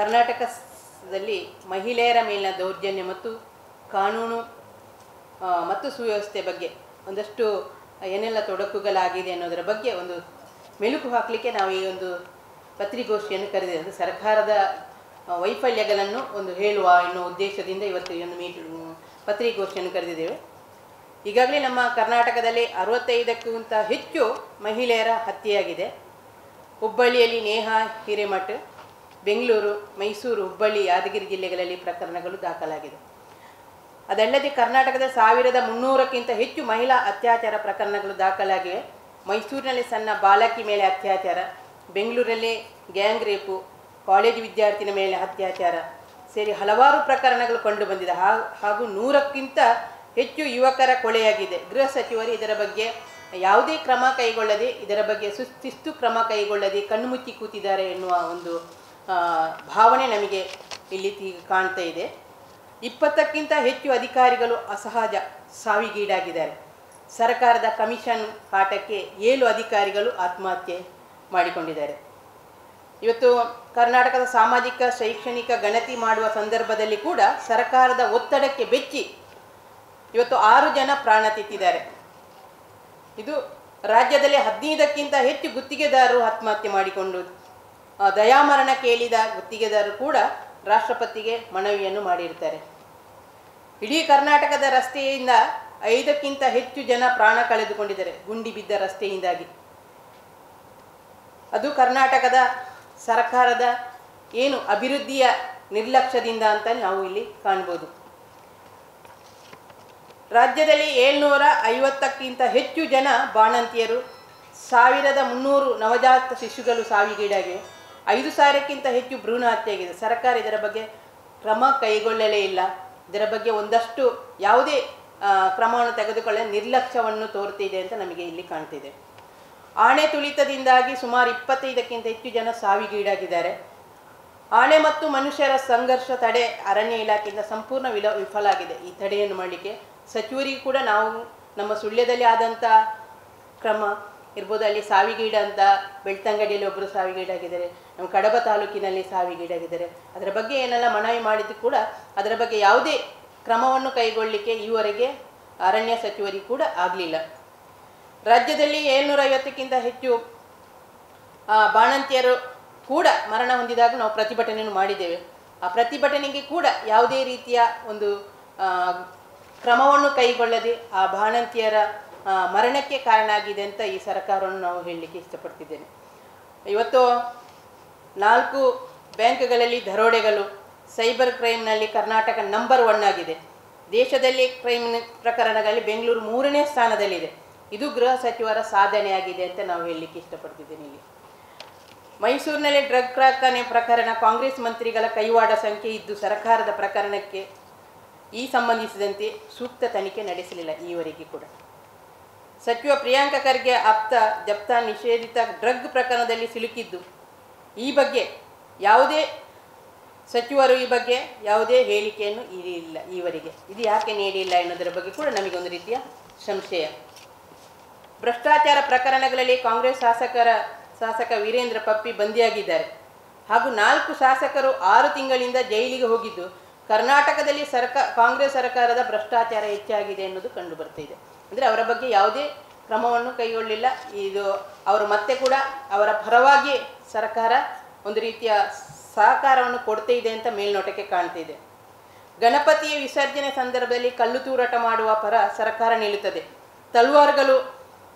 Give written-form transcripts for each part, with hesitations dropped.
ಕರ್ನಾಟಕದಲ್ಲಿ ಮಹಿಳೆಯರ ಮೇಲಿನ ದೌರ್ಜನ್ಯ ಮತ್ತು ಕಾನೂನು ಮತ್ತು ಸುವ್ಯವಸ್ಥೆ ಬಗ್ಗೆ ಒಂದಷ್ಟು ಏನೆಲ್ಲ ತೊಡಕುಗಳಾಗಿದೆ ಅನ್ನೋದರ ಬಗ್ಗೆ ಒಂದು ಮೆಲುಕು ಹಾಕಲಿಕ್ಕೆ ನಾವು ಈ ಒಂದು ಪತ್ರಿಕಾಗೋಷ್ಠಿಯನ್ನು ಕರೆದಿದ್ದೇವೆ. ಅದು ಸರ್ಕಾರದ ವೈಫಲ್ಯಗಳನ್ನು ಒಂದು ಹೇಳುವ ಎನ್ನುವ ಉದ್ದೇಶದಿಂದ ಇವತ್ತು ಈ ಒಂದು ಪತ್ರಿಕಾಗೋಷ್ಠಿಯನ್ನು ಕರೆದಿದ್ದೇವೆ. ಈಗಾಗಲೇ ನಮ್ಮ ಕರ್ನಾಟಕದಲ್ಲಿ 65ಕ್ಕಿಂತ ಹೆಚ್ಚು ಮಹಿಳೆಯರ ಹತ್ಯೆಯಾಗಿದೆ. ಹುಬ್ಬಳ್ಳಿಯಲ್ಲಿ ನೇಹಾ ಹಿರೇಮಠ್, ಬೆಂಗಳೂರು, ಮೈಸೂರು, ಹುಬ್ಬಳ್ಳಿ, ಯಾದಗಿರಿ ಜಿಲ್ಲೆಗಳಲ್ಲಿ ಪ್ರಕರಣಗಳು ದಾಖಲಾಗಿದೆ. ಅದಲ್ಲದೆ ಕರ್ನಾಟಕದ 1300ಕ್ಕಿಂತ ಹೆಚ್ಚು ಮಹಿಳಾ ಅತ್ಯಾಚಾರ ಪ್ರಕರಣಗಳು ದಾಖಲಾಗಿವೆ. ಮೈಸೂರಿನಲ್ಲಿ ಸಣ್ಣ ಬಾಲಕಿ ಮೇಲೆ ಅತ್ಯಾಚಾರ, ಬೆಂಗಳೂರಲ್ಲಿ ಗ್ಯಾಂಗ್ ರೇಪು, ಕಾಲೇಜು ವಿದ್ಯಾರ್ಥಿನ ಮೇಲೆ ಅತ್ಯಾಚಾರ ಸೇರಿ ಹಲವಾರು ಪ್ರಕರಣಗಳು ಕಂಡುಬಂದಿದೆ. ಹಾಗೂ 100ಕ್ಕಿಂತ ಹೆಚ್ಚು ಯುವಕರ ಕೊಲೆಯಾಗಿದೆ. ಗೃಹ ಸಚಿವರು ಇದರ ಬಗ್ಗೆ ಯಾವುದೇ ಕ್ರಮ ಕೈಗೊಳ್ಳದೆ, ಇದರ ಬಗ್ಗೆ ಶಿಸ್ತು ಕ್ರಮ ಕೈಗೊಳ್ಳದೆ ಕಣ್ಣುಮುಚ್ಚಿ ಕೂತಿದ್ದಾರೆ ಎನ್ನುವ ಒಂದು ಭಾವನೆ ನಮಗೆ ಇಲ್ಲಿ ಕಾಣ್ತಾ ಇದೆ. 20ಕ್ಕಿಂತ ಹೆಚ್ಚು ಅಧಿಕಾರಿಗಳು ಅಸಹಜ ಸಾವಿಗೀಡಾಗಿದ್ದಾರೆ. ಸರ್ಕಾರದ ಕಮಿಷನ್ ಕಾಟಕ್ಕೆ 7 ಅಧಿಕಾರಿಗಳು ಆತ್ಮಹತ್ಯೆ ಮಾಡಿಕೊಂಡಿದ್ದಾರೆ. ಇವತ್ತು ಕರ್ನಾಟಕದ ಸಾಮಾಜಿಕ ಶೈಕ್ಷಣಿಕ ಗಣತಿ ಮಾಡುವ ಸಂದರ್ಭದಲ್ಲಿ ಕೂಡ ಸರ್ಕಾರದ ಒತ್ತಡಕ್ಕೆ ಬೆಚ್ಚಿ ಇವತ್ತು 6 ಜನ ಪ್ರಾಣ ತೆತ್ತಿದ್ದಾರೆ. ಇದು ರಾಜ್ಯದಲ್ಲಿ 15ಕ್ಕಿಂತ ಹೆಚ್ಚು ಗುತ್ತಿಗೆದಾರರು ಆತ್ಮಹತ್ಯೆ ಮಾಡಿಕೊಂಡು ದಯಾಮರಣ ಕೇಳಿದ ಗುತ್ತಿಗೆದಾರರು ಕೂಡ ರಾಷ್ಟ್ರಪತಿಗೆ ಮನವಿಯನ್ನು ಮಾಡಿರ್ತಾರೆ. ಇಡೀ ಕರ್ನಾಟಕದ ರಸ್ತೆಯಿಂದ 5ಕ್ಕಿಂತ ಹೆಚ್ಚು ಜನ ಪ್ರಾಣ ಕಳೆದುಕೊಂಡಿದ್ದಾರೆ ಗುಂಡಿ ಬಿದ್ದ ರಸ್ತೆಯಿಂದಾಗಿ. ಅದು ಕರ್ನಾಟಕದ ಸರ್ಕಾರದ ಏನು ಅಭಿವೃದ್ಧಿಯ ನಿರ್ಲಕ್ಷ್ಯದಿಂದ ಅಂತ ನಾವು ಇಲ್ಲಿ ಕಾಣ್ಬೋದು. ರಾಜ್ಯದಲ್ಲಿ 750ಕ್ಕಿಂತ ಹೆಚ್ಚು ಜನ ಬಾಣಂತಿಯರು, 1300 ನವಜಾತ ಶಿಶುಗಳು ಸಾವಿಗೀಡಾಗಿವೆ. 5000ಕ್ಕಿಂತ ಹೆಚ್ಚು ಭ್ರೂಣ ಹತ್ಯೆಯಾಗಿದೆ. ಸರ್ಕಾರ ಇದರ ಬಗ್ಗೆ ಕ್ರಮ ಕೈಗೊಳ್ಳಲೇ ಇಲ್ಲ. ಇದರ ಬಗ್ಗೆ ಒಂದಷ್ಟು ಯಾವುದೇ ಕ್ರಮವನ್ನು ತೆಗೆದುಕೊಳ್ಳಲು ನಿರ್ಲಕ್ಷ್ಯವನ್ನು ತೋರ್ತಿದೆ ಅಂತ ನಮಗೆ ಇಲ್ಲಿ ಕಾಣ್ತಿದೆ. ಆಣೆ ತುಳಿತದಿಂದಾಗಿ ಸುಮಾರು 25ಕ್ಕಿಂತ ಹೆಚ್ಚು ಜನ ಸಾವಿಗೀಡಾಗಿದ್ದಾರೆ. ಆಣೆ ಮತ್ತು ಮನುಷ್ಯರ ಸಂಘರ್ಷ ತಡೆ ಅರಣ್ಯ ಇಲಾಖೆಯಿಂದ ಸಂಪೂರ್ಣ ವಿಫಲ ಆಗಿದೆ. ಈ ತಡೆಯನ್ನು ಮಾಡಲಿಕ್ಕೆ ಸಚಿವರಿಗೂ ಕೂಡ ನಾವು ನಮ್ಮ ಸುಳ್ಯದಲ್ಲಿ ಆದಂಥ ಕ್ರಮ ಇರ್ಬೋದು, ಅಲ್ಲಿ ಸಾವಿಗೀಡಂತ ಬೆಳ್ತಂಗಡಿಯಲ್ಲಿ ಒಬ್ಬರು ಸಾವಿಗೀಡಾಗಿದ್ದಾರೆ, ನಮ್ಮ ಕಡಬ ತಾಲೂಕಿನಲ್ಲಿ ಸಾವಿಗೀಡಾಗಿದ್ದಾರೆ. ಅದರ ಬಗ್ಗೆ ಏನೆಲ್ಲ ಮನವಿ ಮಾಡಿದ್ದು ಕೂಡ ಅದರ ಬಗ್ಗೆ ಯಾವುದೇ ಕ್ರಮವನ್ನು ಕೈಗೊಳ್ಳಲಿಕ್ಕೆ ಈವರೆಗೆ ಅರಣ್ಯ ಸಚಿವರಿಗೂ ಕೂಡ ಆಗಲಿಲ್ಲ. ರಾಜ್ಯದಲ್ಲಿ 750ಕ್ಕಿಂತ ಹೆಚ್ಚು ಬಾಣಂತಿಯರು ಕೂಡ ಮರಣ ಹೊಂದಿದಾಗ ನಾವು ಪ್ರತಿಭಟನೆಯನ್ನು ಮಾಡಿದ್ದೇವೆ. ಆ ಪ್ರತಿಭಟನೆಗೆ ಕೂಡ ಯಾವುದೇ ರೀತಿಯ ಒಂದು ಕ್ರಮವನ್ನು ಕೈಗೊಳ್ಳದೆ ಆ ಬಾಣಂತಿಯರ ಮರಣಕ್ಕೆ ಕಾರಣ ಆಗಿದೆ ಅಂತ ಈ ಸರ್ಕಾರವನ್ನು ನಾವು ಹೇಳಲಿಕ್ಕೆ ಇಷ್ಟಪಡ್ತಿದ್ದೇನೆ. ಇವತ್ತು 4 ಬ್ಯಾಂಕ್ಗಳಲ್ಲಿ ದರೋಡೆಗಳು, ಸೈಬರ್ ಕ್ರೈಮ್ನಲ್ಲಿ ಕರ್ನಾಟಕ ನಂಬರ್ 1 ಆಗಿದೆ. ದೇಶದಲ್ಲಿ ಕ್ರೈಮ್ ಪ್ರಕರಣಗಳಲ್ಲಿ ಬೆಂಗಳೂರು 3ನೇ ಸ್ಥಾನದಲ್ಲಿದೆ. ಇದು ಗೃಹ ಸಚಿವರ ಸಾಧನೆಯಾಗಿದೆ ಅಂತ ನಾವು ಹೇಳಲಿಕ್ಕೆ ಇಷ್ಟಪಡ್ತಿದ್ದೇನೆ. ಇಲ್ಲಿ ಮೈಸೂರಿನಲ್ಲಿ ಡ್ರಗ್ ಕಾರ್ಖಾನೆ ಪ್ರಕರಣ ಕಾಂಗ್ರೆಸ್ ಮಂತ್ರಿಗಳ ಕೈವಾಡ ಸಂಖ್ಯೆ ಇದ್ದು ಸರ್ಕಾರದ ಪ್ರಕರಣಕ್ಕೆ ಈ ಸಂಬಂಧಿಸಿದಂತೆ ಸೂಕ್ತ ತನಿಖೆ ನಡೆಸಲಿಲ್ಲ ಈವರೆಗೆ ಕೂಡ. ಸಚಿವ ಪ್ರಿಯಾಂಕ ಖರ್ಗೆ ಆಪ್ತ ಜಪ್ತಾ ನಿಷೇಧಿತ ಡ್ರಗ್ ಪ್ರಕರಣದಲ್ಲಿ ಸಿಲುಕಿದ್ದು ಈ ಬಗ್ಗೆ ಯಾವುದೇ ಸಚಿವರು ಈ ಬಗ್ಗೆ ಯಾವುದೇ ಹೇಳಿಕೆಯನ್ನು ನೀಡಿಲ್ಲ ಈವರೆಗೆ. ಇದು ಯಾಕೆ ನೀಡಿಲ್ಲ ಎನ್ನುವುದರ ಬಗ್ಗೆ ಕೂಡ ನಮಗೊಂದು ರೀತಿಯ ಸಂಶಯ. ಭ್ರಷ್ಟಾಚಾರ ಪ್ರಕರಣಗಳಲ್ಲಿ ಕಾಂಗ್ರೆಸ್ ಶಾಸಕ ವೀರೇಂದ್ರ ಪಪ್ಪಿ ಬಂಧಿಯಾಗಿದ್ದಾರೆ. ಹಾಗೂ 4 ಶಾಸಕರು 6 ತಿಂಗಳಿಂದ ಜೈಲಿಗೆ ಹೋಗಿದ್ದು ಕರ್ನಾಟಕದಲ್ಲಿ ಕಾಂಗ್ರೆಸ್ ಸರ್ಕಾರದ ಭ್ರಷ್ಟಾಚಾರ ಹೆಚ್ಚಾಗಿದೆ ಎನ್ನುವುದು ಕಂಡು ಬರ್ತಿದೆ. ಅಂದರೆ ಅವರ ಬಗ್ಗೆ ಯಾವುದೇ ಕ್ರಮವನ್ನು ಕೈಗೊಳ್ಳಲಿಲ್ಲ. ಇದು ಅವರು ಮತ್ತೆ ಕೂಡ ಅವರ ಪರವಾಗಿ ಸರ್ಕಾರ ಒಂದು ರೀತಿಯ ಸಹಕಾರವನ್ನು ಕೊಡ್ತಾ ಇದೆ ಅಂತ ಮೇಲ್ನೋಟಕ್ಕೆ ಕಾಣ್ತಿದೆ. ಗಣಪತಿಯ ವಿಸರ್ಜನೆ ಸಂದರ್ಭದಲ್ಲಿ ಕಲ್ಲು ತೂರಾಟ ಮಾಡುವ ಪರ ಸರ್ಕಾರ ನಿಲ್ಲುತ್ತದೆ. ತಲವಾರುಗಳು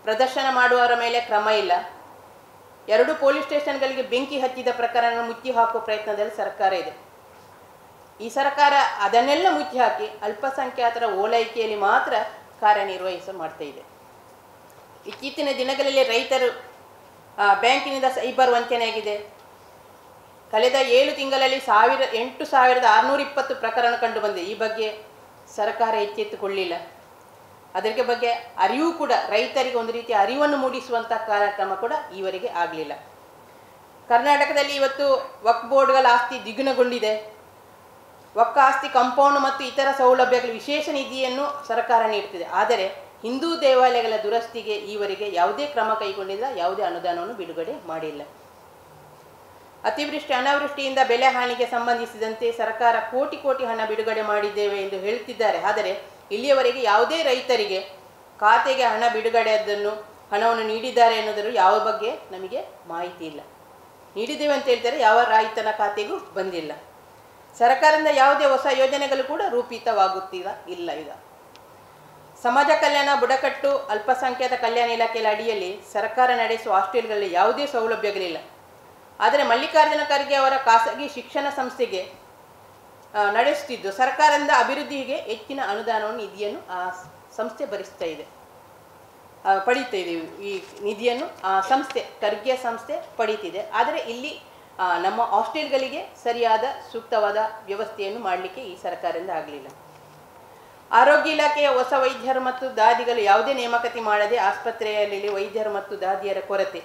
ಪ್ರದರ್ಶನ ಮಾಡುವವರ ಮೇಲೆ ಕ್ರಮ ಇಲ್ಲ. 2 ಪೊಲೀಸ್ ಸ್ಟೇಷನ್ಗಳಿಗೆ ಬೆಂಕಿ ಹಚ್ಚಿದ ಪ್ರಕರಣ ಮುಚ್ಚಿ ಹಾಕುವ ಪ್ರಯತ್ನದಲ್ಲಿ ಸರ್ಕಾರ ಇದೆ. ಈ ಸರ್ಕಾರ ಅದನ್ನೆಲ್ಲ ಮುಚ್ಚಿ ಹಾಕಿ ಅಲ್ಪಸಂಖ್ಯಾತರ ಓಲೈಕೆಯಲ್ಲಿ ಮಾತ್ರ ಮಾಡ್ತಾ ಇದೆ. ಇತ್ತೀಚಿನ ದಿನಗಳಲ್ಲಿ ರೈತರು ಬ್ಯಾಂಕಿನಿಂದ ಸೈಬರ್ ವಂಚನೆಯಾಗಿದೆ. ಕಳೆದ 7 ತಿಂಗಳಲ್ಲಿ 8620 ಪ್ರಕರಣ ಕಂಡು ಬಂದಿದೆ. ಈ ಬಗ್ಗೆ ಸರ್ಕಾರ ಎಚ್ಚೆತ್ತುಕೊಳ್ಳಿಲ್ಲ. ಅದರ ಬಗ್ಗೆ ಅರಿವು ಕೂಡ ರೈತರಿಗೆ ಒಂದು ರೀತಿಯ ಅರಿವನ್ನು ಮೂಡಿಸುವಂಥ ಕಾರ್ಯಕ್ರಮ ಕೂಡ ಈವರೆಗೆ ಆಗಲಿಲ್ಲ. ಕರ್ನಾಟಕದಲ್ಲಿ ಇವತ್ತು ವಕ್ಫ್ ಬೋರ್ಡ್ಗಳ ಆಸ್ತಿ ದ್ವಿಗುಣಗೊಂಡಿದೆ. ವಕ್ಫ್ ಆಸ್ತಿ ಕಾಂಪೌಂಡ್ ಮತ್ತು ಇತರ ಸೌಲಭ್ಯಗಳ ವಿಶೇಷ ನಿಧಿಯನ್ನು ಸರ್ಕಾರ ನೀಡುತ್ತಿದೆ. ಆದರೆ ಹಿಂದೂ ದೇವಾಲಯಗಳ ದುರಸ್ತಿಗೆ ಈವರೆಗೆ ಯಾವುದೇ ಕ್ರಮ ಕೈಗೊಂಡಿಲ್ಲ, ಯಾವುದೇ ಅನುದಾನವನ್ನು ಬಿಡುಗಡೆ ಮಾಡಿಲ್ಲ. ಅತಿವೃಷ್ಟಿ ಅನಾವೃಷ್ಟಿಯಿಂದ ಬೆಳೆ ಹಾನಿಗೆ ಸಂಬಂಧಿಸಿದಂತೆ ಸರ್ಕಾರ ಕೋಟಿ ಕೋಟಿ ಹಣ ಬಿಡುಗಡೆ ಮಾಡಿದ್ದೇವೆ ಎಂದು ಹೇಳುತ್ತಿದ್ದಾರೆ. ಆದರೆ ಇಲ್ಲಿಯವರೆಗೆ ಯಾವುದೇ ರೈತರಿಗೆ ಖಾತೆಗೆ ಹಣ ಬಿಡುಗಡೆಯನ್ನು ಹಣವನ್ನು ನೀಡಿದ್ದಾರೆ ಎನ್ನುವುದರ ಯಾವ ಬಗ್ಗೆ ನಮಗೆ ಮಾಹಿತಿ ಇಲ್ಲ. ನೀಡಿದ್ದೇವೆ ಅಂತ ಹೇಳ್ತಾರೆ, ಯಾವ ರೈತನ ಖಾತೆಗೂ ಬಂದಿಲ್ಲ. ಸರ್ಕಾರದಿಂದ ಯಾವುದೇ ಹೊಸ ಯೋಜನೆಗಳು ಕೂಡ ರೂಪಿತವಾಗುತ್ತಿಲ್ಲ ಇಲ್ಲ. ಈಗ ಸಮಾಜ ಕಲ್ಯಾಣ, ಬುಡಕಟ್ಟು, ಅಲ್ಪಸಂಖ್ಯಾತ ಕಲ್ಯಾಣ ಇಲಾಖೆಯ ಅಡಿಯಲ್ಲಿ ಸರ್ಕಾರ ನಡೆಸುವ ಹಾಸ್ಟೆಲ್ಗಳಲ್ಲಿ ಯಾವುದೇ ಸೌಲಭ್ಯಗಳಿಲ್ಲ. ಆದರೆ ಮಲ್ಲಿಕಾರ್ಜುನ ಖರ್ಗೆ ಅವರ ಖಾಸಗಿ ಶಿಕ್ಷಣ ಸಂಸ್ಥೆಗೆ ನಡೆಸುತ್ತಿದ್ದು ಸರ್ಕಾರದಿಂದ ಅಭಿವೃದ್ಧಿಗೆ ಹೆಚ್ಚಿನ ಅನುದಾನವನ್ನು ನಿಧಿಯನ್ನು ಆ ಸಂಸ್ಥೆ ಪಡೀತಾ ಇದೆ. ಈ ನಿಧಿಯನ್ನು ಆ ಸಂಸ್ಥೆ ಖರ್ಗೆ ಸಂಸ್ಥೆ ಪಡೀತಿದೆ. ಆದರೆ ಇಲ್ಲಿ ನಮ್ಮ ಹಾಸ್ಟೆಲ್ಗಳಿಗೆ ಸರಿಯಾದ ಸೂಕ್ತವಾದ ವ್ಯವಸ್ಥೆಯನ್ನು ಮಾಡಲಿಕ್ಕೆ ಈ ಸರ್ಕಾರದಿಂದ ಆಗಲಿಲ್ಲ. ಆರೋಗ್ಯ ಇಲಾಖೆಯ ಹೊಸ ವೈದ್ಯರು ಮತ್ತು ದಾದಿಗಳು ಯಾವುದೇ ನೇಮಕಾತಿ ಮಾಡದೆ ಆಸ್ಪತ್ರೆಯಲ್ಲಿ ವೈದ್ಯರು ಮತ್ತು ದಾದಿಯರ ಕೊರತೆ,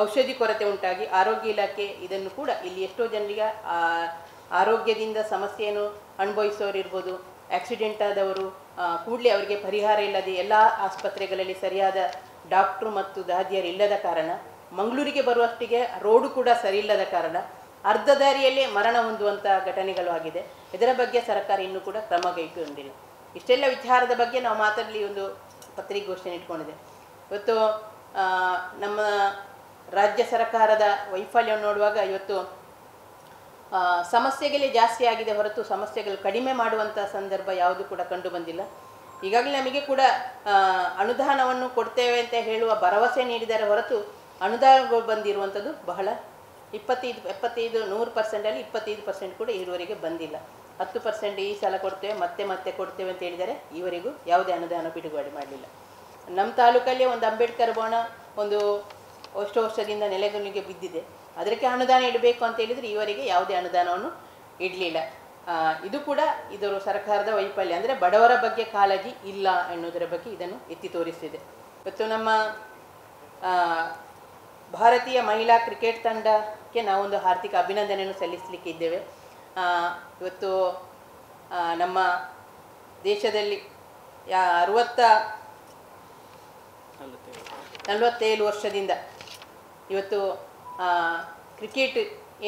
ಔಷಧಿ ಕೊರತೆ ಉಂಟಾಗಿ ಆರೋಗ್ಯ ಇಲಾಖೆ ಇದನ್ನು ಕೂಡ ಇಲ್ಲಿ ಎಷ್ಟೋ ಜನರಿಗೆ ಆರೋಗ್ಯದಿಂದ ಸಮಸ್ಯೆಯನ್ನು ಅನುಭವಿಸೋರಿರ್ಬೋದು, ಆಕ್ಸಿಡೆಂಟ್ ಆದವರು ಕೂಡಲೇ ಅವರಿಗೆ ಪರಿಹಾರ ಇಲ್ಲದೆ ಎಲ್ಲ ಆಸ್ಪತ್ರೆಗಳಲ್ಲಿ ಸರಿಯಾದ ಡಾಕ್ಟ್ರು ಮತ್ತು ದಾದಿಯರು ಇಲ್ಲದ ಕಾರಣ, ಮಂಗಳೂರಿಗೆ ಬರುವಷ್ಟಿಗೆ ರೋಡು ಕೂಡ ಸರಿ ಇಲ್ಲದ ಕಾರಣ ಅರ್ಧ ದಾರಿಯಲ್ಲೇ ಮರಣ ಹೊಂದುವಂಥ ಘಟನೆಗಳು ಆಗಿದೆ. ಇದರ ಬಗ್ಗೆ ಸರ್ಕಾರ ಇನ್ನೂ ಕೂಡ ಕ್ರಮ ಕೈಗೊಂಡಿಲ್ಲ. ಇಷ್ಟೆಲ್ಲ ವಿಚಾರದ ಬಗ್ಗೆ ನಾವು ಮಾತಾಡಲಿ ಒಂದು ಪತ್ರಿಕಾಗೋಷ್ಠಿಯನ್ನು ಇಟ್ಕೊಂಡಿದೆ. ಇವತ್ತು ನಮ್ಮ ರಾಜ್ಯ ಸರ್ಕಾರದ ವೈಫಲ್ಯವನ್ನು ನೋಡುವಾಗ ಇವತ್ತು ಸಮಸ್ಯೆಗಳೇ ಜಾಸ್ತಿ ಆಗಿದೆ ಹೊರತು ಸಮಸ್ಯೆಗಳು ಕಡಿಮೆ ಮಾಡುವಂಥ ಸಂದರ್ಭ ಯಾವುದು ಕೂಡ ಕಂಡು ಬಂದಿಲ್ಲ. ಈಗಾಗಲೇ ನಮಗೆ ಕೂಡ ಅನುದಾನವನ್ನು ಕೊಡ್ತೇವೆ ಅಂತ ಹೇಳುವ ಭರವಸೆ ನೀಡಿದರೆ ಹೊರತು ಅನುದಾನಗಳು ಬಂದಿರುವಂಥದ್ದು ಬಹಳ 100%ಅಲ್ಲಿ 25% ಕೂಡ ಇದುವರೆಗೆ ಬಂದಿಲ್ಲ. 10% ಈ ಸಲ ಕೊಡ್ತೇವೆ ಮತ್ತೆ ಕೊಡ್ತೇವೆ ಅಂತ ಹೇಳಿದರೆ ಈವರೆಗೂ ಯಾವುದೇ ಅನುದಾನ ಬಿಡುಗಡೆ ಮಾಡಲಿಲ್ಲ. ನಮ್ಮ ತಾಲೂಕಲ್ಲಿ ಒಂದು ಅಂಬೇಡ್ಕರ್ ಭವನ ಒಂದು ಎಷ್ಟು ವರ್ಷದಿಂದ ನೆಲೆಗುಲಿಗೆ ಬಿದ್ದಿದೆ. ಅದಕ್ಕೆ ಅನುದಾನ ಇಡಬೇಕು ಅಂತ ಹೇಳಿದರೆ ಈವರೆಗೆ ಯಾವುದೇ ಅನುದಾನವನ್ನು ಇಡಲಿಲ್ಲ. ಇದು ಕೂಡ ಇದರ ಸರ್ಕಾರದ ವೈಫಲ್ಯ. ಅಂದರೆ ಬಡವರ ಬಗ್ಗೆ ಕಾಳಜಿ ಇಲ್ಲ ಎನ್ನುವುದರ ಬಗ್ಗೆ ಇದನ್ನು ಎತ್ತಿ ತೋರಿಸ್ತಿದೆ. ಇವತ್ತು ನಮ್ಮ ಭಾರತೀಯ ಮಹಿಳಾ ಕ್ರಿಕೆಟ್ ತಂಡಕ್ಕೆ ನಾವೊಂದು ಹಾರ್ದಿಕ ಅಭಿನಂದನೆಯನ್ನು ಸಲ್ಲಿಸಲಿಕ್ಕೆ ಇದ್ದೇವೆ. ಇವತ್ತು ನಮ್ಮ ದೇಶದಲ್ಲಿ 47 ವರ್ಷದಿಂದ ಇವತ್ತು ಕ್ರಿಕೆಟ್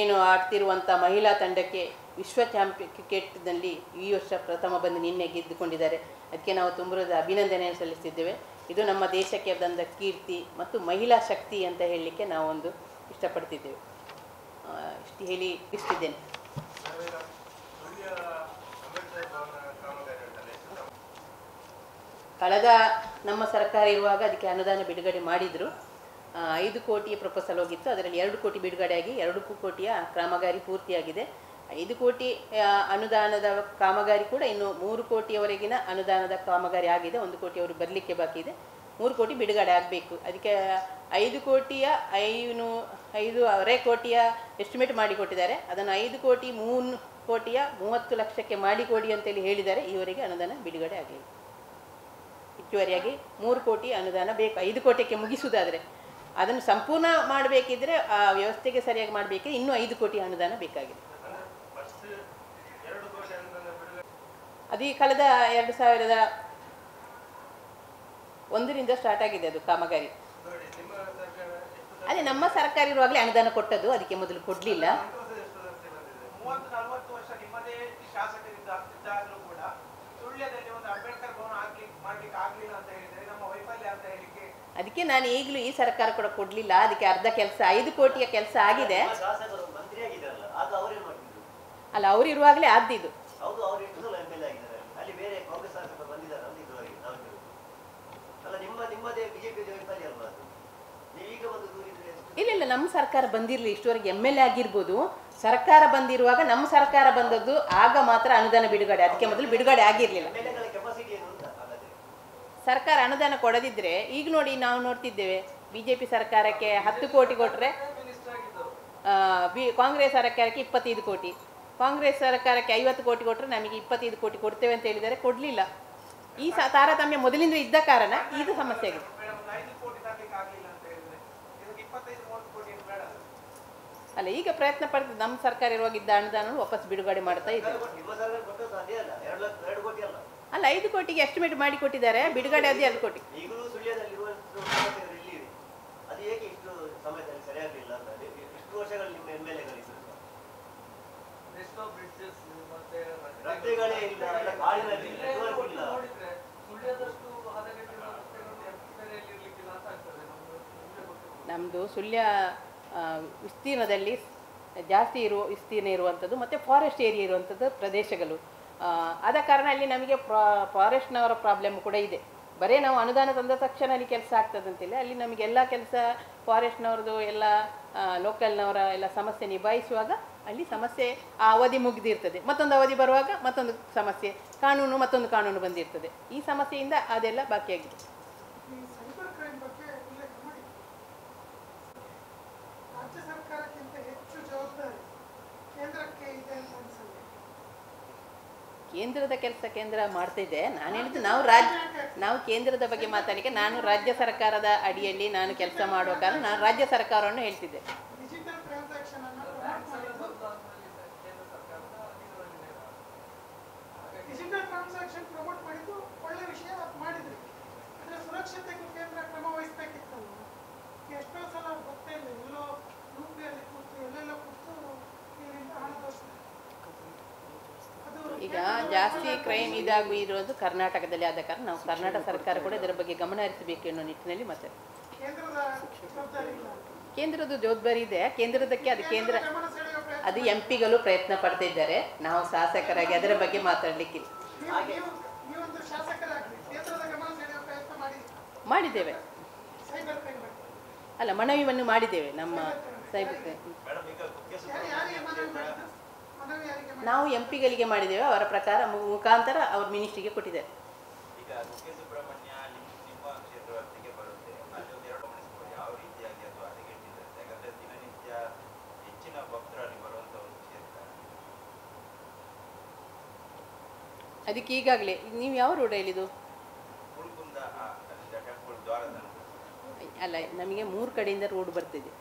ಏನು ಆಡ್ತಿರುವಂಥ ಮಹಿಳಾ ತಂಡಕ್ಕೆ ವಿಶ್ವ ಚಾಂಪಿಯನ್ ಕ್ರಿಕೆಟ್ನಲ್ಲಿ ಈ ವರ್ಷ ಪ್ರಥಮ ಬಂದು ನಿನ್ನೆ ಗೆದ್ದುಕೊಂಡಿದ್ದಾರೆ. ಅದಕ್ಕೆ ನಾವು ತುಂಬ ಅಭಿನಂದನೆಯನ್ನು ಸಲ್ಲಿಸ್ತಿದ್ದೇವೆ. ಇದು ನಮ್ಮ ದೇಶಕ್ಕೆ ಬಂದ ಕೀರ್ತಿ ಮತ್ತು ಮಹಿಳಾ ಶಕ್ತಿ ಅಂತ ಹೇಳಲಿಕ್ಕೆ ನಾವೊಂದು ಇಷ್ಟಪಡ್ತಿದ್ದೇವೆ. ಇಷ್ಟು ಹೇಳಿ ಇಷ್ಟಿದ್ದೇನೆ. ಕಳೆದ ನಮ್ಮ ಸರ್ಕಾರ ಇರುವಾಗ ಅದಕ್ಕೆ ಅನುದಾನ ಬಿಡುಗಡೆ ಮಾಡಿದರು. 5 ಕೋಟಿಯ ಪ್ರಪೋಸಲ್ ಹೋಗಿತ್ತು. ಅದರಲ್ಲಿ 2 ಕೋಟಿ ಬಿಡುಗಡೆಯಾಗಿ 2 ಕೋಟಿಯ ಕಾಮಗಾರಿ ಪೂರ್ತಿಯಾಗಿದೆ. 5 ಕೋಟಿ ಅನುದಾನದ ಕಾಮಗಾರಿ ಕೂಡ ಇನ್ನು 3 ಕೋಟಿಯವರೆಗಿನ ಅನುದಾನದ ಕಾಮಗಾರಿ ಆಗಿದೆ. 1 ಕೋಟಿಯವರು ಬರಲಿಕ್ಕೆ ಬಾಕಿ ಇದೆ. 3 ಕೋಟಿ ಬಿಡುಗಡೆ ಆಗಬೇಕು. ಅದಕ್ಕೆ 5 ಕೋಟಿಯ 5.5 ಕೋಟಿಯ ಎಸ್ಟಿಮೇಟ್ ಮಾಡಿಕೊಟ್ಟಿದ್ದಾರೆ. ಅದನ್ನು 5 ಕೋಟಿ 3 ಕೋಟಿಯ 30 ಲಕ್ಷಕ್ಕೆ ಮಾಡಿಕೊಡಿ ಅಂತೇಳಿ ಹೇಳಿದ್ದಾರೆ. ಈವರೆಗೆ ಅನುದಾನ ಬಿಡುಗಡೆ ಆಗಲಿಲ್ಲ. ಹೆಚ್ಚುವರಿಯಾಗಿ 3 ಕೋಟಿ ಅನುದಾನ ಬೇಕು. 5 ಕೋಟಿಗೆ ಮುಗಿಸುವುದಾದರೆ ಅದನ್ನು ಸಂಪೂರ್ಣ ಮಾಡಬೇಕಿದ್ರೆ ಆ ವ್ಯವಸ್ಥೆಗೆ ಸರಿಯಾಗಿ ಮಾಡಬೇಕಿದ್ರೆ ಇನ್ನೂ 5 ಕೋಟಿ ಅನುದಾನ ಬೇಕಾಗಿದೆ. ಅದು ಕಳೆದ 2001ರಿಂದ ಸ್ಟಾರ್ಟ್ ಆಗಿದೆ ಅದು ಕಾಮಗಾರಿ. ಅದೇ ನಮ್ಮ ಸರ್ಕಾರ ಇರುವಾಗಲೇ ಅನುದಾನ ಕೊಟ್ಟದ್ದು, ಅದಕ್ಕೆ ಮೊದಲು ಕೊಡಲಿಲ್ಲ. ಅದಕ್ಕೆ ನಾನು ಈಗಲೂ ಈ ಸರ್ಕಾರ ಕೂಡ ಕೊಡಲಿಲ್ಲ. ಅದಕ್ಕೆ ಅರ್ಧ ಕೆಲಸ 5 ಕೋಟಿಯ ಕೆಲಸ ಆಗಿದೆ. ಅಲ್ಲ, ಅವರು ಇರುವಾಗಲೇ ಆದ್ದಿದ್ದು. ಇಲ್ಲ, ನಮ್ಮ ಸರ್ಕಾರ ಬಂದಿರಲಿಲ್ಲ ಇಷ್ಟವರೆಗೆ. MLA ಆಗಿರ್ಬೋದು. ಸರ್ಕಾರ ಬಂದಿರುವಾಗ ನಮ್ಮ ಸರ್ಕಾರ ಬಂದದ್ದು ಆಗ ಮಾತ್ರ ಅನುದಾನ ಬಿಡುಗಡೆ. ಅದಕ್ಕೆ ಮೊದಲು ಬಿಡುಗಡೆ ಆಗಿರಲಿಲ್ಲ. ಸರ್ಕಾರ ಅನುದಾನ ಕೊಡದಿದ್ರೆ ಈಗ ನೋಡಿ ನಾವು ನೋಡ್ತಿದ್ದೇವೆ, BJP ಸರ್ಕಾರಕ್ಕೆ 10 ಕೋಟಿ ಕೊಟ್ಟರೆ ಕಾಂಗ್ರೆಸ್ ಸರ್ಕಾರಕ್ಕೆ 25 ಕೋಟಿ, ಕಾಂಗ್ರೆಸ್ ಸರ್ಕಾರಕ್ಕೆ 50 ಕೋಟಿ ಕೊಟ್ಟರೆ ನಮಗೆ 25 ಕೋಟಿ ಕೊಡ್ತೇವೆ ಅಂತ ಹೇಳಿದರೆ ಕೊಡಲಿಲ್ಲ. ಈ ತಾರತಮ್ಯ ಮೊದಲಿಂದ ಇದ್ದ ಕಾರಣ ಇದು ಸಮಸ್ಯೆ ಆಗಿದೆ. ಅಲ್ಲ, ಈಗ ಪ್ರಯತ್ನ ಪಡ್ತದೆ. ನಮ್ಮ ಸರ್ಕಾರ ಇರುವಾಗ ಇದ್ದ ಅನುದಾನ ವಾಪಸ್ ಬಿಡುಗಡೆ ಮಾಡ್ತಾ ಇದ್ದಾರೆ. ಅಲ್ಲ, 5 ಕೋಟಿಗೆ ಎಸ್ಟಿಮೇಟ್ ಮಾಡಿ ಕೊಟ್ಟಿದ್ದಾರೆ. ಬಿಡುಗಡೆ ಅದೇ 2 ಕೋಟಿ. ವರ್ಷಗಳಲ್ಲಿ ನಿಮ್ಮ MLA-ಗಳಿದ್ರು ಎಷ್ಟೋ ಬ್ರಿಡ್ಜಸ್ ಮತ್ತೆ ರಸ್ತೆಗಳೇ ಇಲ್ಲ, ಎಲ್ಲ ಕಾಡಿನಲ್ಲಿ ನೆಟ್ವರ್ಕ್ ಇಲ್ಲ. ನೋಡಿದ್ರೆ ಸುಳ್ಯದಷ್ಟು ಹದಗೆಟ್ಟಿರುವ ರಸ್ತೆಗಳು ಬೇರೆಯಲ್ಲಿ ಇರಲಿಕ್ಕಿಲ್ಲ ಅಂತ ಆಗ್ತದೆ. ನಮ್ಮದು ಸುಳ್ಯ ವಿಸ್ತೀರ್ಣದಲ್ಲಿ ಜಾಸ್ತಿ ವಿಸ್ತೀರ್ಣ ಇರುವಂಥದ್ದು ಮತ್ತು ಫಾರೆಸ್ಟ್ ಏರಿಯಾ ಇರುವಂಥದ್ದು ಪ್ರದೇಶಗಳು. ಆದ ಕಾರಣ ಅಲ್ಲಿ ನಮಗೆ ಫಾರೆಸ್ಟ್ನವರ ಪ್ರಾಬ್ಲಮ್ ಕೂಡ ಇದೆ. ಬರೀ ನಾವು ಅನುದಾನ ತಂದ ತಕ್ಷಣ ಅಲ್ಲಿ ಕೆಲಸ ಆಗ್ತದಂತಿಲ್ಲ, ಅಲ್ಲಿ ನಮಗೆಲ್ಲ ಕೆಲಸ ಫಾರೆಸ್ಟ್ನವ್ರದ್ದು ಎಲ್ಲ ಲೋಕಲ್ನವರ ಎಲ್ಲ ಸಮಸ್ಯೆ ನಿಭಾಯಿಸುವಾಗ ಅಲ್ಲಿ ಸಮಸ್ಯೆ ಆ ಅವಧಿ ಮುಗಿದಿರ್ತದೆ, ಮತ್ತೊಂದು ಅವಧಿ ಬರುವಾಗ ಮತ್ತೊಂದು ಸಮಸ್ಯೆ, ಮತ್ತೊಂದು ಕಾನೂನು ಬಂದಿರ್ತದೆ. ಈ ಸಮಸ್ಯೆಯಿಂದ ಅದೆಲ್ಲ ಬಾಕಿಯಾಗಿದೆ. ಕೇಂದ್ರದ ಕೆಲಸ ಕೇಂದ್ರ ಮಾಡ್ತಾ ಇದೆ. ನಾನು ಹೇಳಿದ್ದು ನಾವು ಕೇಂದ್ರದ ಬಗ್ಗೆ ಮಾತಾಡಲಿಕ್ಕೆ ನಾನು ರಾಜ್ಯ ಸರ್ಕಾರದ ಅಡಿಯಲ್ಲಿ ನಾನು ಕೆಲಸ ಮಾಡುವ ಕಾರಣ ನಾನು ರಾಜ್ಯ ಸರ್ಕಾರವನ್ನು ಹೇಳ್ತಿದ್ದೆ. ಈಗ ಜಾಸ್ತಿ ಕ್ರೈಮ್ ಇರೋದು ಕರ್ನಾಟಕದಲ್ಲಿ. ಆದ ಕಾರಣ ನಾವು ಕರ್ನಾಟಕ ಸರ್ಕಾರ ಕೂಡ ಇದರ ಬಗ್ಗೆ ಗಮನ ಹರಿಸಬೇಕು ಎನ್ನುವ ನಿಟ್ಟಿನಲ್ಲಿ ಮತ್ತೆ ಕೇಂದ್ರದ ಜವಾಬ್ದಾರಿ ಇದೆ. ಕೇಂದ್ರದಕ್ಕೆ ಅದು MP ಗಳು ಪ್ರಯತ್ನ ಪಡ್ತಾ ಇದ್ದಾರೆ. ನಾವು ಶಾಸಕರಾಗಿ ಅದರ ಬಗ್ಗೆ ಮಾತಾಡಲಿಕ್ಕಿಲ್ಲ. ಮಾಡಿದ್ದೇವೆ, ಅಲ್ಲ ಮನವಿಯನ್ನು ಮಾಡಿದ್ದೇವೆ ನಮ್ಮ ಸೈಬರ್. ನಾವು MP ಗಳಿಗೆ ಮಾಡಿದ್ದೇವೆ, ಅವರ ಪ್ರಕಾರ ಮುಖಾಂತರ ಅವ್ರ ಮಿನಿಸ್ಟ್ರಿಗೆ ಕೊಟ್ಟಿದ್ದಾರೆ. ಅದಕ್ಕೆ ಈಗಾಗಲೇ ನೀವು ಯಾವ ರೋಡ್ ಹೇಳಿದ್ದು? ಅಲ್ಲ, ನಮಗೆ 3 ಕಡೆಯಿಂದ ರೋಡ್ ಬರ್ತಿದೆ,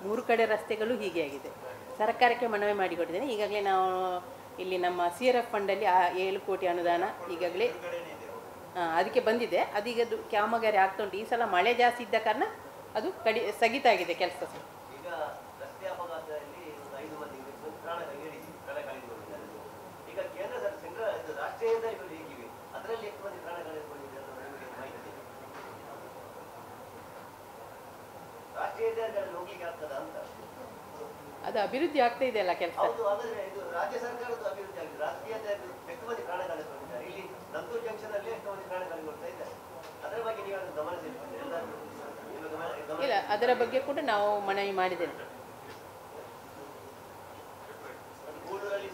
3 ಕಡೆ ರಸ್ತೆಗಳು ಹೀಗೆ ಆಗಿದೆ. ಸರ್ಕಾರಕ್ಕೆ ಮನವಿ ಮಾಡಿಕೊಟ್ಟಿದ್ದೇನೆ. ಈಗಾಗಲೇ ನಾವು ಇಲ್ಲಿ ನಮ್ಮ CRF ಫಂಡಲ್ಲಿ 7 ಕೋಟಿ ಅನುದಾನ ಈಗಾಗಲೇ ಅದಕ್ಕೆ ಬಂದಿದೆ. ಅದೀಗ ಅದು ಕಾಮಗಾರಿ ಆಗ್ತಾ ಉಂಟು. ಈ ಸಲ ಮಳೆ ಜಾಸ್ತಿ ಇದ್ದ ಕಾರಣ ಅದು ಸ್ಥಗಿತ ಆಗಿದೆ ಕೆಲಸ. ಅದು ಅಭಿವೃದ್ಧಿ ಆಗ್ತಾ ಇದೆ ಅಲ್ಲ ಕೆಲಸ. ರಾಜ್ಯ ಸರ್ಕಾರದ ಅಭಿವೃದ್ಧಿ ಆಗಿದೆ. ರಾಷ್ಟ್ರೀಯದಲ್ಲಿ ಎಷ್ಟು ಮಂದಿ ಪ್ರಾಣ ಕಳೆದುಕೊಂಡಿದ್ದಾರೆ. ಇಲ್ಲಿ ನಂತೂರು ಜಂಕ್ಷನ್ ಅಲ್ಲಿ ಎಷ್ಟು ಮಂದಿ ಪ್ರಾಣ ಕಳೆದುಕೊಳ್ತಾ ಇದ್ದಾರೆ. ಅದರ ಬಗ್ಗೆ ನೀವು ಗಮನ ಇಲ್ಲ, ಅದರ ಬಗ್ಗೆ ಕೂಡ ನಾವು ಮನವಿ ಮಾಡಿದ್ದೇವೆ.